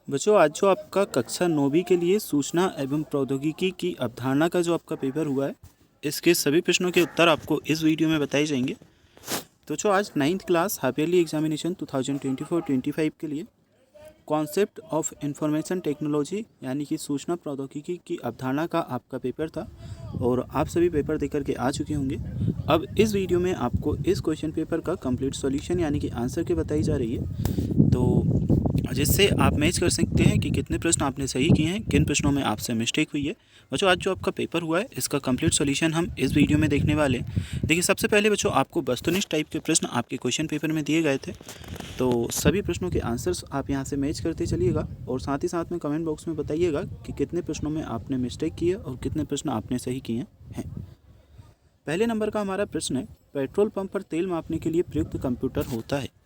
बच्चों आज जो आपका कक्षा 9वीं के लिए सूचना एवं प्रौद्योगिकी की अवधारणा का जो आपका पेपर हुआ है, इसके सभी प्रश्नों के उत्तर आपको इस वीडियो में बताए जाएंगे। तो जो आज 9th class half yearly examination 2024-25 के लिए कॉन्सेप्ट ऑफ इंफॉर्मेशन टेक्नोलॉजी यानी कि सूचना प्रौद्योगिकी की अवधारणा का आपका पेपर था और आप सभी पेपर देकर के आ चुके होंगे। अब इस वीडियो में आपको इस क्वेश्चन पेपर का कंप्लीट सॉल्यूशन यानी कि आंसर के बताई जा रही है, तो जिससे आप मैच कर सकते हैं कि कितने प्रश्न आपने सही किए हैं, किन प्रश्नों में आपसे मिस्टेक हुई है। बच्चों आज जो आपका पेपर हुआ है इसका कंप्लीट सॉल्यूशन हम इस वीडियो में देखने वाले हैं। देखिए सबसे पहले बच्चों आपको वस्तुनिष्ठ टाइप के प्रश्न आपके क्वेश्चन पेपर में दिए गए थे, तो सभी प्रश्नों के आंसर्स आप यहां से मैच करते चलिएगा और साथ ही साथ में कमेंट बॉक्स में बताइएगा कि कितने प्रश्नों में आपने मिस्टेक की है और कितने प्रश्न आपने सही किए हैं। पहले नंबर का हमारा प्रश्न है, पेट्रोल पंप पर तेल मापने के लिए प्रयुक्त कंप्यूटर होता है।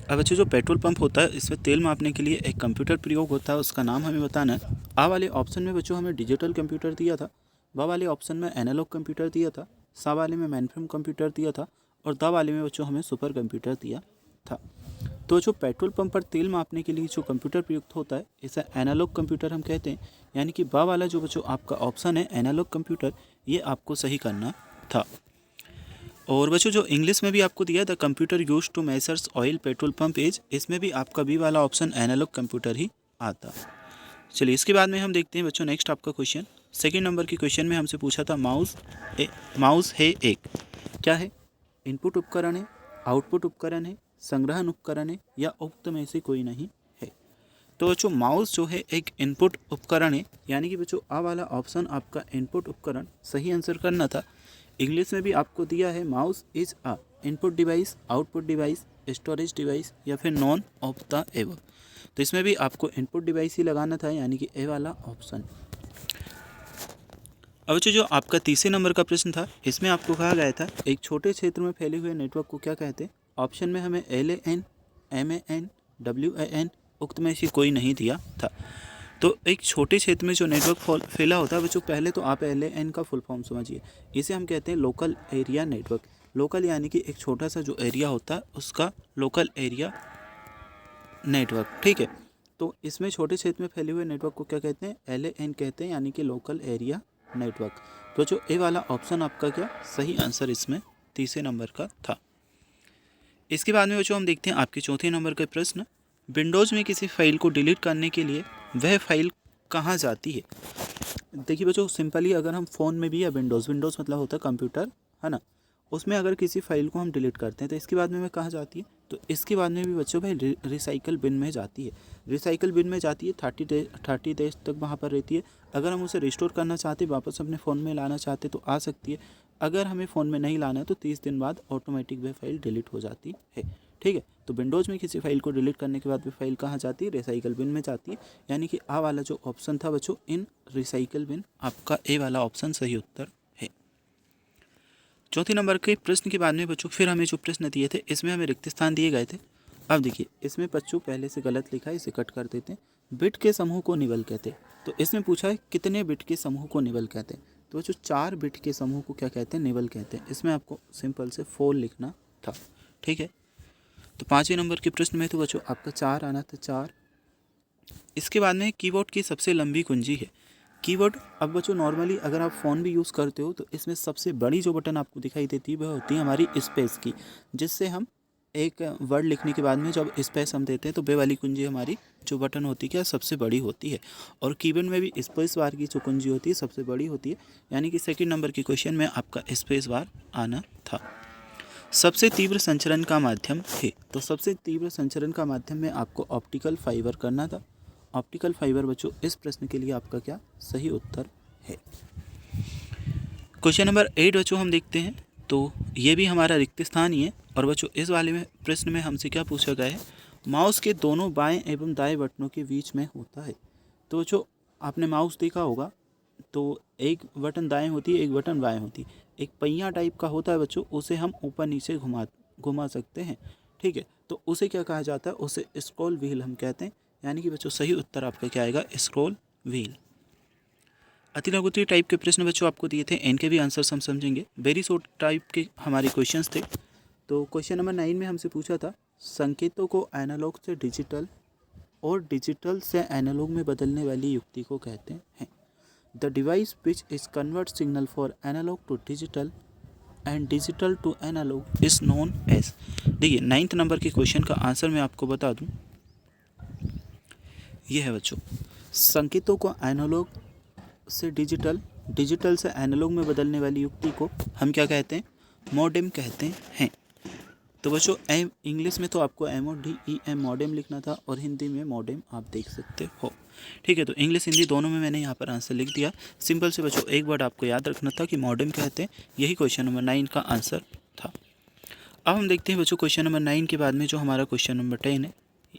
अब बच्चों जो पेट्रोल पंप होता है इसमें तेल मापने के लिए एक कंप्यूटर प्रयोग होता है, उसका नाम हमें बताना है। आ वाले ऑप्शन में बच्चों हमें डिजिटल कंप्यूटर दिया था, ब वाले ऑप्शन में एनालॉग कंप्यूटर दिया था, सा वाले में मेनफ्रेम कंप्यूटर दिया था और द वाले में बच्चों हमें सुपर कंप्यूटर दिया था। तो जो पेट्रोल पंप पर तेल मापने के लिए जो कंप्यूटर प्रयुक्त होता है इसे एनालॉग कंप्यूटर हम कहते हैं, यानी कि ब वाला जो बच्चों आपका ऑप्शन है एनालॉग कंप्यूटर, ये आपको सही करना था। और बच्चों जो इंग्लिश में भी आपको दिया the computer use to measures oil petrol pump as, इसमें भी आपका बी वाला ऑप्शन एनालॉग कंप्यूटर ही आता। चलिए इसके बाद में हम देखते हैं बच्चों नेक्स्ट आपका क्वेश्चन। सेकंड नंबर के क्वेश्चन में हमसे पूछा था माउस है एक, क्या है? इनपुट उपकरण है, आउटपुट उपकरण है, संग्रहण उपकरण है या उक्त में से कोई नहीं है। तो बच्चों माउस जो है एक इनपुट उपकरण है, यानी कि बच्चों आ वाला ऑप्शन आपका इनपुट उपकरण सही आंसर करना था। इंग्लिश में भी आपको दिया है mouse is a input device, output device, storage device या फिर नॉन ऑफ द एबव। तो इसमें भी आपको इनपुट डिवाइस ही लगाना था, यानी कि ए वाला ऑप्शन। अब बच्चों जो आपका तीसरे नंबर का प्रश्न था इसमें आपको कहा गया था एक छोटे क्षेत्र में फैले हुए नेटवर्क को क्या कहते हैं। ऑप्शन में हमें LAN, MAN, WAN, उक्त में से कोई नहीं दिया था। तो एक छोटे क्षेत्र में जो नेटवर्क फैला होता है बच्चों, पहले तो आप LAN का फुल फॉर्म समझिए, इसे हम कहते हैं लोकल एरिया नेटवर्क। लोकल यानी कि एक छोटा सा जो एरिया होता है उसका लोकल एरिया नेटवर्क, ठीक है। तो इसमें छोटे क्षेत्र में फैले हुए नेटवर्क को क्या कहते हैं? LAN कहते हैं, यानी कि लोकल एरिया नेटवर्क। तो जो ए वाला ऑप्शन आपका क्या सही आंसर इसमें तीसरे नंबर का था। इसके बाद में बच्चों हम देखते हैं आपके चौथे नंबर का प्रश्न, विंडोज़ में किसी फाइल को डिलीट करने के लिए वह फाइल कहाँ जाती है। देखिए बच्चों सिंपली अगर हम फ़ोन में भी या विंडोज़ मतलब होता है कंप्यूटर, है ना, उसमें अगर किसी फाइल को हम डिलीट करते हैं तो इसके बाद में वह कहाँ जाती है? तो इसके बाद में भी बच्चों भाई रिसाइकल बिन में जाती है। रिसाइकल बिन में जाती है, 30 डेज तक वहाँ पर रहती है। अगर हम उसे रिस्टोर करना चाहते वापस अपने फ़ोन में लाना चाहते तो आ सकती है। अगर हमें फ़ोन में नहीं लाना है तो 30 दिन बाद ऑटोमेटिक वह फाइल डिलीट हो जाती है, ठीक है। तो विंडोज़ में किसी फाइल को डिलीट करने के बाद वह फाइल कहाँ जाती है? रिसाइकल बिन में जाती है, यानी कि आ वाला जो ऑप्शन था बच्चों इन रिसाइकल बिन, आपका ए वाला ऑप्शन सही उत्तर है। चौथे नंबर के प्रश्न के बाद में बच्चों फिर हमें जो प्रश्न दिए थे इसमें हमें रिक्त स्थान दिए गए थे। अब देखिए इसमें बच्चों पहले से गलत लिखा है, इसे कट कर देते हैं। बिट के समूह को निबल कहते हैं। तो इसमें पूछा है कितने बिट के समूह को निबल कहते हैं। तो बच्चों 4 बिट के समूह को क्या कहते हैं? निबल कहते हैं। इसमें आपको सिंपल से 4 लिखना था, ठीक है। तो 5वें नंबर के प्रश्न में तो बच्चों आपका 4 आना था, 4। इसके बाद में कीबोर्ड की सबसे लंबी कुंजी है। कीबोर्ड, अब बच्चों नॉर्मली अगर आप फ़ोन भी यूज़ करते हो तो इसमें सबसे बड़ी जो बटन आपको दिखाई देती है वह होती है हमारी स्पेस की, जिससे हम एक वर्ड लिखने के बाद में जब स्पेस हम देते हैं तो वे वाली कुंजी हमारी जो बटन होती है क्या सबसे बड़ी होती है। और कीबोर्ड में भी स्पेस बार की जो कुंजी होती है सबसे बड़ी होती है, यानी कि सेकंड नंबर के क्वेश्चन में आपका स्पेस बार आना था। सबसे तीव्र संचरण का माध्यम है। तो सबसे तीव्र संचरण का माध्यम में आपको ऑप्टिकल फाइबर करना था। ऑप्टिकल फाइबर बच्चों इस प्रश्न के लिए आपका क्या सही उत्तर है। क्वेश्चन नंबर 8 बच्चों हम देखते हैं, तो ये भी हमारा रिक्त स्थान ही है। और बच्चों इस वाले में प्रश्न में हमसे क्या पूछा गया है? माउस के दोनों बाएं एवं दाएं बटनों के बीच में होता है। तो बच्चों आपने माउस देखा होगा, तो एक बटन दाएं होती है, एक बटन बाएं होती है। एक पहिया टाइप का होता है बच्चों, उसे हम ऊपर नीचे घुमा सकते हैं, ठीक है। तो उसे क्या कहा जाता है? उसे स्क्रॉल व्हील हम कहते हैं, यानी कि बच्चों सही उत्तर आपका क्या आएगा? Scroll wheel. अति लघुत्तरीय टाइप के प्रश्न बच्चों आपको दिए थे, इनके भी आंसर्स हम समझेंगे। वेरी शॉर्ट टाइप के हमारे क्वेश्चंस थे। तो क्वेश्चन नंबर 9 में हमसे पूछा था संकेतों को एनालॉग से डिजिटल और डिजिटल से एनालॉग में बदलने वाली युक्ति को कहते हैं। The device which is convert signal for analogue to digital and digital to analogue is known as. देखिए 9th नंबर के क्वेश्चन का आंसर मैं आपको बता दूं, ये है बच्चों, संकेतों को एनालॉग से डिजिटल, डिजिटल से एनालॉग में बदलने वाली युक्ति को हम क्या कहते हैं, मॉडेम कहते हैं। तो बच्चों इंग्लिश में तो आपको MODEM मॉडेम लिखना था और हिंदी में मॉडेम आप देख सकते हो। ठीक है, तो इंग्लिश हिंदी दोनों में मैंने यहाँ पर आंसर लिख दिया। सिंपल से बच्चों एक वर्ड आपको याद रखना था कि मॉडेम कहते हैं, यही क्वेश्चन नंबर 9 का आंसर था। अब हम देखते हैं बच्चों क्वेश्चन नंबर 9 के बाद में जो हमारा क्वेश्चन नंबर 10 है,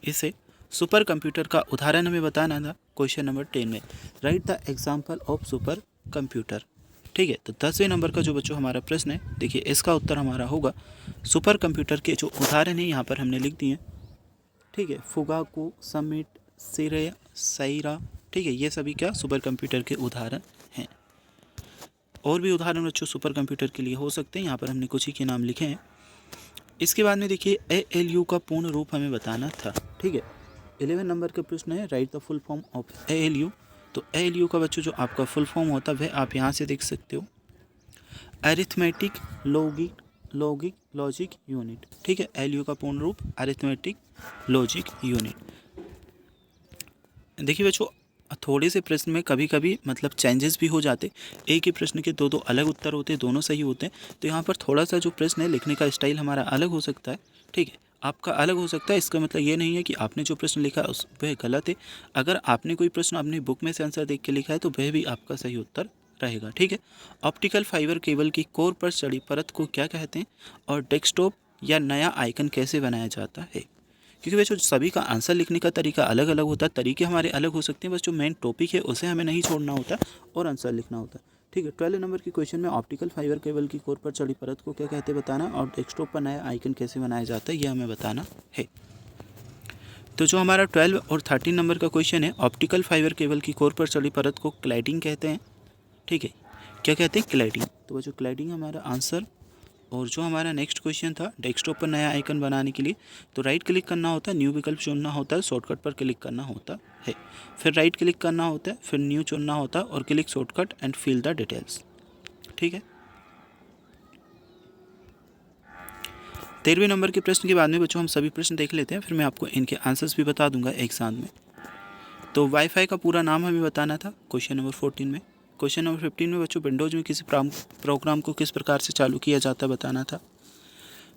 इसे सुपर कंप्यूटर का उदाहरण हमें बताना था। क्वेश्चन नंबर 10 में right the example of super computer. ठीक है, तो 10वें नंबर का जो बच्चों हमारा प्रश्न है, देखिए इसका उत्तर हमारा होगा सुपर कंप्यूटर के जो उदाहरण है यहाँ पर हमने लिख दिए। ठीक है, फुगाकू, समिट, सिरे, साइरा, ठीक है, ये सभी क्या सुपर कंप्यूटर के उदाहरण हैं। और भी उदाहरण बच्चों सुपर कंप्यूटर के लिए हो सकते हैं, यहाँ पर हमने कुछ ही के नाम लिखे हैं। इसके बाद में देखिए ALU का पूर्ण रूप हमें बताना था। ठीक है, 11 नंबर का प्रश्न है right the full form of ALU। तो ALU का बच्चों जो आपका फुल फॉर्म होता है वह आप यहाँ से देख सकते हो, अरिथमेटिक लॉजिक यूनिट। ठीक है, ALU का पूर्ण रूप अरिथमेटिक लॉजिक यूनिट। देखिए बच्चों थोड़े से प्रश्न में कभी कभी मतलब चेंजेस भी हो जाते, एक ही प्रश्न के दो अलग उत्तर होते हैं, दोनों सही होते हैं। तो यहाँ पर थोड़ा सा जो प्रश्न है लिखने का स्टाइल हमारा अलग हो सकता है। ठीक है, आपका अलग हो सकता है, इसका मतलब ये नहीं है कि आपने जो प्रश्न लिखा उस वह गलत है। अगर आपने कोई प्रश्न अपनी बुक में से आंसर देख के लिखा है तो वह भी आपका सही उत्तर रहेगा। ठीक है, ऑप्टिकल फाइबर केबल की कोर पर चढ़ी परत को क्या कहते हैं और डेस्कटॉप या नया आइकन कैसे बनाया जाता है। क्योंकि बच्चों सभी का आंसर लिखने का तरीका अलग अलग होता है, तरीके हमारे अलग हो सकते हैं, बस जो मेन टॉपिक है उसे हमें नहीं छोड़ना होता और आंसर लिखना होता है। ठीक है, 12 नंबर की क्वेश्चन में ऑप्टिकल फाइबर केबल की कोर पर चढ़ी परत को क्या कहते हैं बताना और डेस्कटॉप पर नया आइकन कैसे बनाया जाता है ये हमें बताना है। तो जो हमारा 12 और 13 नंबर का क्वेश्चन है, ऑप्टिकल फाइबर केबल की कोर पर चढ़ी परत को क्लैडिंग कहते हैं। ठीक है, क्या कहते हैं, क्लैडिंग। तो बच्चों क्लैडिंग हमारा आंसर। और जो हमारा नेक्स्ट क्वेश्चन था डेस्कटॉप पर नया आइकन बनाने के लिए, तो राइट क्लिक करना होता है, न्यू विकल्प चुनना होता है, शॉर्टकट पर क्लिक करना होता है, फिर राइट क्लिक करना होता है, फिर न्यू चुनना होता है और click shortcut and fill the details. ठीक है, 13वें नंबर के प्रश्न के बाद में बच्चों हम सभी प्रश्न देख लेते हैं, फिर मैं आपको इनके आंसर्स भी बता दूंगा एक साथ में। तो वाईफाई का पूरा नाम हमें बताना था क्वेश्चन नंबर 14 में। क्वेश्चन नंबर 15 में बच्चों विंडोज़ में किसी प्रोग्राम को किस प्रकार से चालू किया जाता है बताना था।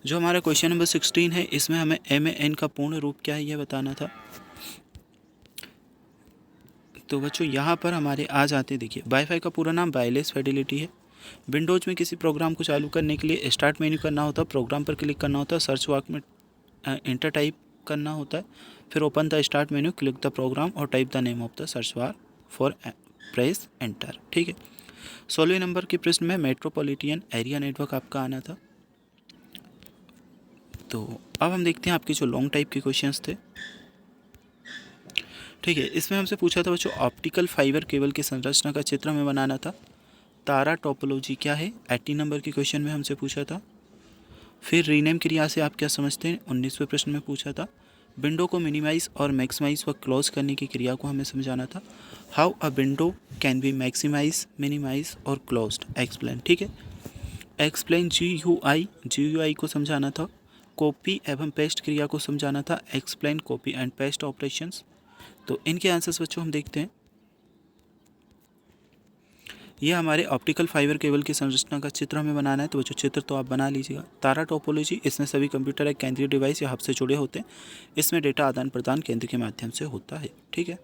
जो हमारा क्वेश्चन नंबर 16 है, इसमें हमें MAN का पूर्ण रूप क्या है यह बताना था। तो बच्चों यहाँ पर हमारे आ जाते, देखिए वाईफाई का पूरा नाम वायरलेस फिडेलिटी है। विंडोज़ में किसी प्रोग्राम को चालू करने के लिए स्टार्ट मेन्यू करना होता है, प्रोग्राम पर क्लिक करना होता है, सर्च बॉक्स में इंटर टाइप करना होता है, फिर open the start menu, click the program और type the name of the search bar for press enter. ठीक है, 16वें नंबर के प्रश्न में मेट्रोपॉलिटन एरिया नेटवर्क आपका आना था। तो अब हम देखते हैं आपके जो लॉन्ग टाइप के क्वेश्चंस थे। ठीक है, इसमें हमसे पूछा था बच्चों ऑप्टिकल फाइबर केबल की संरचना का चित्र हमें बनाना था। तारा टोपोलॉजी क्या है, 18 नंबर के क्वेश्चन में हमसे पूछा था। फिर रीनेम क्रिया से आप क्या समझते हैं, 19वें प्रश्न में पूछा था। विंडो को मिनिमाइज और मैक्सिमाइज व क्लोज करने की क्रिया को हमें समझाना था। How a window can be maximise, minimise और क्लोज्ड, एक्सप्लेन। ठीक है, एक्सप्लेन GUI को समझाना था। कॉपी एवं पेस्ट क्रिया को समझाना था, explain copy and paste operations. तो इनके आंसर्स बच्चों हम देखते हैं। ये हमारे ऑप्टिकल फाइबर केबल की संरचना का चित्र हमें बनाना है, तो बच्चों चित्र तो आप बना लीजिएगा। तारा टोपोलॉजी, इसमें सभी कंप्यूटर एक केंद्रीय डिवाइस या हब से जुड़े होते हैं, इसमें डेटा आदान प्रदान केंद्र के माध्यम से होता है। ठीक है,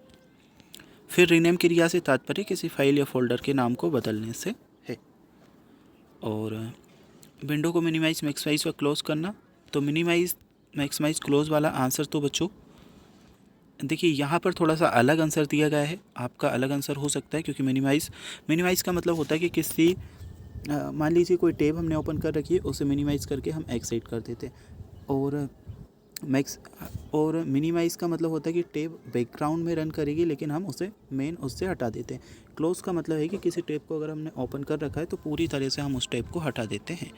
फिर रीनेम क्रिया से तात्पर्य किसी फाइल या फोल्डर के नाम को बदलने से है। और विंडो को मिनिमाइज, मैक्सिमाइज व क्लोज करना, तो मिनिमाइज, मैक्सिमाइज, क्लोज वाला आंसर तो बच्चों देखिए यहाँ पर थोड़ा सा अलग आंसर दिया गया है, आपका अलग आंसर हो सकता है, क्योंकि मिनिमाइज़ का मतलब होता है कि किसी मान लीजिए कोई टैब हमने ओपन कर रखी है, उसे मिनिमाइज़ करके हम एक साइड कर देते हैं। और मैक्स और मिनिमाइज़ का मतलब होता है कि टेप बैकग्राउंड में रन करेगी लेकिन हम उसे मेन उससे हटा देते हैं। क्लोज का मतलब है कि किसी टेप को अगर हमने ओपन कर रखा है तो पूरी तरह से हम उस टेप को हटा देते हैं।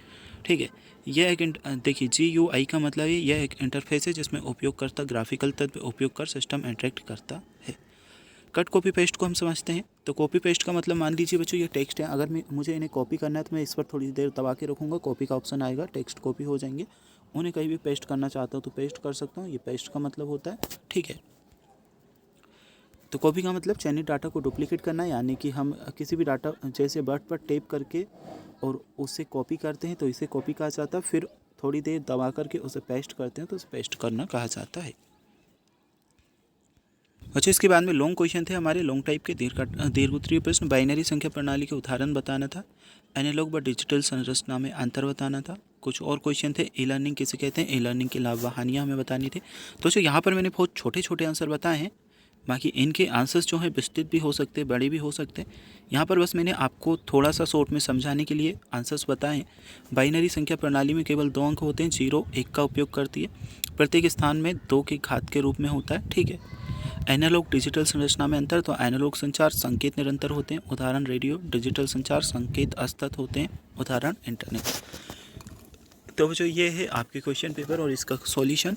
ठीक है, यह एक देखिए GUI का मतलब है यह एक इंटरफेस है जिसमें उपयोगकर्ता ग्राफिकल तत्व उपयोग कर सिस्टम इंटरेक्ट करता है। कट कॉपी पेस्ट को हम समझते हैं। तो कॉपी पेस्ट का मतलब मान लीजिए बच्चों ये टेक्स्ट है, अगर मुझे इन्हें कॉपी करना है तो मैं इस पर थोड़ी देर दबा के रखूँगा, कॉपी का ऑप्शन आएगा, टेक्स्ट कॉपी हो जाएंगे। उन्हें कहीं भी पेस्ट करना चाहता हूँ तो पेस्ट कर सकता हूँ, ये पेस्ट का मतलब होता है। ठीक है, तो कॉपी का मतलब चयनित डाटा को डुप्लीकेट करना, यानी कि हम किसी भी डाटा जैसे वर्ड पर टेप करके और उससे कॉपी करते हैं तो इसे कॉपी कहा जाता है, फिर थोड़ी देर दबा करके उसे पेस्ट करते हैं तो उसे पेस्ट करना कहा जाता है। अच्छा, इसके बाद में लॉन्ग क्वेश्चन थे हमारे, लॉन्ग टाइप के दीर्घ-उत्तरीय प्रश्न। बाइनरी संख्या प्रणाली के उदाहरण बताना था, एनालॉग व डिजिटल संरचना में अंतर बताना था। कुछ और क्वेश्चन थे, ई लर्निंग किसे कहते हैं, ई लर्निंग के लाभ व हानियाँ हमें बतानी थी। तो जो यहाँ पर मैंने बहुत छोटे छोटे आंसर बताए हैं, बाकी इनके आंसर्स जो हैं विस्तृत भी हो सकते हैं, बड़े भी हो सकते हैं। यहाँ पर बस मैंने आपको थोड़ा सा शॉर्ट में समझाने के लिए आंसर्स बताए हैं। बाइनरी संख्या प्रणाली में केवल 2 अंक होते हैं, 0 1 का उपयोग करती है, प्रत्येक स्थान में 2 की घात के रूप में होता है। ठीक है, एनालॉग डिजिटल संरचना में अंतर, तो एनालॉग संचार संकेत निरंतर होते हैं, उदाहरण रेडियो। डिजिटल संचार संकेत असतत होते हैं, उदाहरण इंटरनेट। तो जो ये है आपके क्वेश्चन पेपर और इसका सॉल्यूशन।